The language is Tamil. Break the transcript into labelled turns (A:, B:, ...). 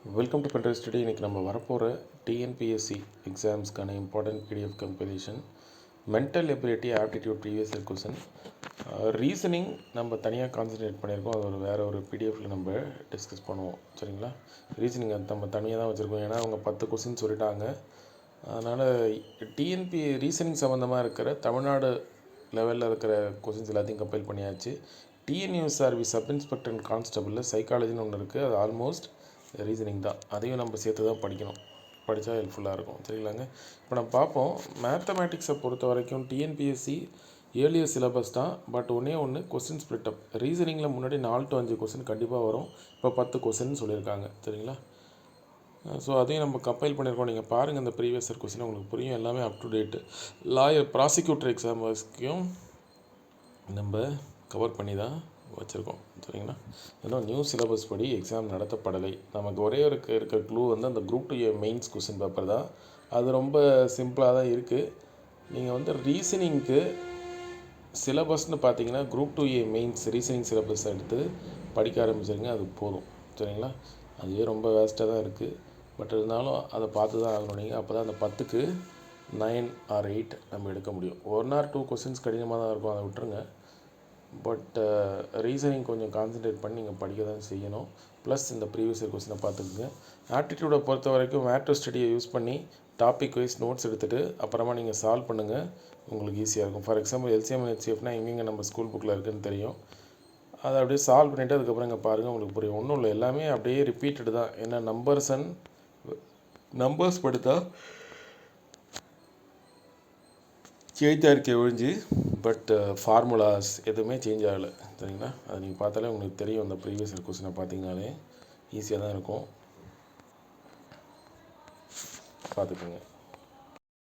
A: Welcome to pen drive study. இன்றைக்கி நம்ம வரப்போகிற டிஎன்பிஎஸ்சி எக்ஸாம்ஸ்க்கான important PDF compilation, mental ability aptitude previous year question, reasoning நம்ம தனியாக கான்சன்ட்ரேட் பண்ணியிருக்கோம். அது வேறு ஒரு பிடிஎஃப்பில் நம்ம டிஸ்கஸ் பண்ணுவோம். சரிங்களா? ரீசனிங் அது நம்ம தனியாக தான் வச்சுருக்கோம். ஏன்னா அவங்க 10 கொஷின் சொல்லிட்டாங்க. அதனால் டிஎன்பி ரீசனிங் சம்மந்தமாக இருக்கிற தமிழ்நாடு லெவலில் இருக்கிற கொஷின்ஸ் எல்லாத்தையும் கம்பைல் பண்ணியாச்சு. டிஎன்யூஎஸ்ஆர்பி சப் இன்ஸ்பெக்டர் அண்ட் கான்ஸ்டபிளில் சைக்காலஜின்னு ஒன்று இருக்குது. அது ஆல்மோஸ்ட் ரீசனிங் தான். அதையும் நம்ம சேர்த்து தான் படிக்கணும். படித்தா ஹெல்ப்ஃபுல்லாக இருக்கும். சரிங்களாங்க? இப்போ நம்ம பார்ப்போம். மேத்தமேட்டிக்ஸை பொறுத்த வரைக்கும் டிஎன்பிஎஸ்சி ஏர்லியர் சிலபஸ் தான். பட் ஒன்று கொஸ்டின் ஸ்ப்ளிட் அப். ரீசனிங்கில் முன்னாடி 4 to 5 கொஸ்டின் கண்டிப்பாக வரும். இப்போ 10 கொஸ்டின் சொல்லியிருக்காங்க. சரிங்களா? ஸோ அதையும் நம்ம கம்பைல் பண்ணியிருக்கோம். நீங்கள் பாருங்கள், இந்த ப்ரீவியஸ் இயர் கொஸ்டின் உங்களுக்கு புரியும். எல்லாமே up to date. Prosecutor exam வரைக்கும் நம்ம கவர் பண்ணி தான் வச்சுருக்கோம். சரிங்களா? இன்னும் நியூ சிலபஸ் படி எக்ஸாம் நடத்தப்படலை. நமக்கு ஒரே இருக்கிற க்ளூ அந்த குரூப் 2 மெயின்ஸ் கொஸ்டின் பேப்பர் தான். அது ரொம்ப சிம்பிளாக தான் இருக்குது. நீங்கள் ரீசனிங்க்கு சிலபஸ்ன்னு பார்த்தீங்கன்னா குரூப் 2 மெயின்ஸ் ரீசனிங் சிலபஸ் எடுத்து படிக்க ஆரம்பிச்சிருங்க. அது போதும். சரிங்களா? அதுவே ரொம்ப வேஸ்ட்டாக தான் இருக்குது. பட் இருந்தாலும் அதை பார்த்து தான் ஆகணும். நீங்கள் அப்போ தான் அந்த 10க்கு 9 or 8 நம்ம எடுக்க முடியும். 1 or 2 கொஸ்டின்ஸ் கடினமாக தான் இருக்கும், அதை விட்டுருங்க. பட் ரீசனிங் கொஞ்சம் கான்சன்ட்ரேட் பண்ணி நீங்கள் படிக்க தான் செய்யணும். ப்ளஸ் இந்த ப்ரீவியஸ் இயர் கொஸ்டினை பார்த்துக்குங்க. ஆப்டிடியூடை பொறுத்த வரைக்கும் மேட்ரு ஸ்டடியை யூஸ் பண்ணி டாபிக் வைஸ் நோட்ஸ் எடுத்துகிட்டு அப்புறமா நீங்கள் சால்வ் பண்ணுங்கள். உங்களுக்கு ஈஸியாக இருக்கும். ஃபார் எக்ஸாம்பிள் எல்சிஎம் ஹெச்சிஎஃப்னா எங்கெங்கே நம்ம ஸ்கூல் புக்கில் இருக்குதுன்னு தெரியும். அதை அப்படியே சால்வ் பண்ணிவிட்டு அதுக்கப்புறம் இங்கே பாருங்கள், உங்களுக்கு புரியும். ஒன்றும் இல்லை, எல்லாமே அப்படியே ரிப்பீட்டடு தான். ஏன்னா நம்பர்ஸ் படுத்தா சேஞ்ச் ஆகிருக்கே ஒழிஞ்சு, பட் ஃபார்முலாஸ் எதுவுமே சேஞ்ச் ஆகலை. சரிங்களா? அது நீங்கள் பார்த்தாலே உங்களுக்கு தெரியும். அந்த ப்ரீவியஸ் இயர் கொஸ்டினை பார்த்தீங்கனாலே ஈஸியாக தான் இருக்கும். பார்த்துக்கோங்க.